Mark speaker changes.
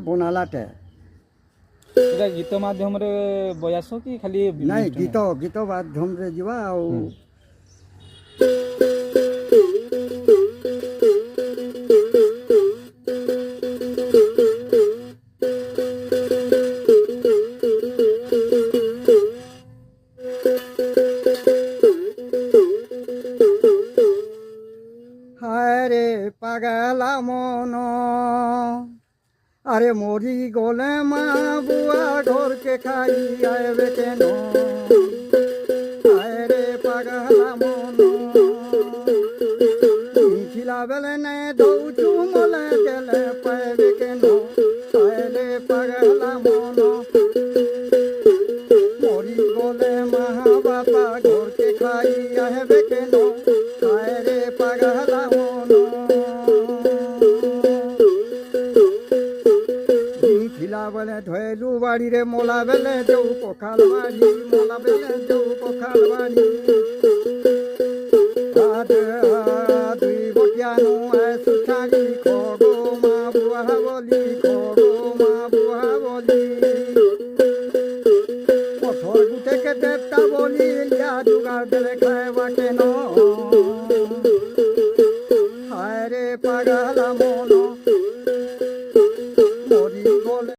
Speaker 1: ବନାଲାଟେ।
Speaker 2: ଏଇଟା ଗୀତ ମାଧ୍ୟମରେ ବଜାସ କି ଖାଲି
Speaker 1: ନାଇଁ ଗୀତ ମାଧ୍ୟମରେ ଯିବା ଆଉ হায়রে পাগলা মন আরে মরি গলে মা বুয়া ঘরকে খাই আইবে কেন হায়রে পাগলা মন খিলা বেলে নে দৌচু মলে গেলে পাইবে কেন হায়রে পাগলা মন মরি গলে মা বাবা ঘরকে খাই আইবে কেন হায়রে পাগলা মন খিলা বেলে ধয়েলু বাড়িরে মোলা বেলে দেউ পখাল বাড়ি মোলা বেলে দেউ পখাল বাড়ি দুই বটিয়ানো সুঠারি খগো মা বুয়া বলি খগো মা বুয়া বলি পথর গুটেকে দেবতা বলি লিয়া জুগার দেলে খাইবা কেন হায়রে পাগলা মন